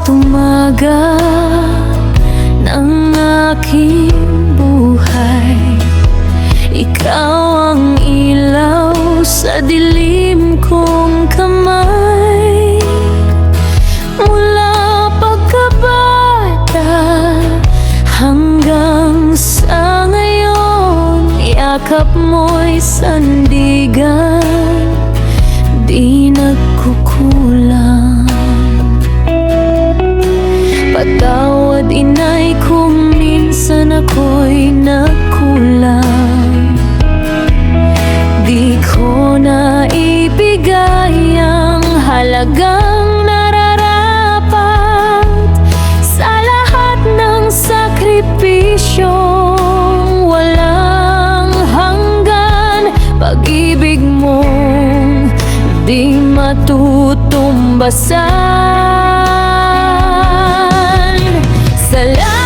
bawat umaga ng aking buhay. Ikaw ang ilaw sa dilim kong kamay. Mula pagkabata hanggang sa ngayon, yakap mo'y sandigan, di nagkukulang. Patawad inay kung minsan ako'y nagkulang. Di ko na ibigay ang halagang nararapat sa lahat ng sakripisyong walang hanggan. Pag-ibig mong di matutumbasan. Salamat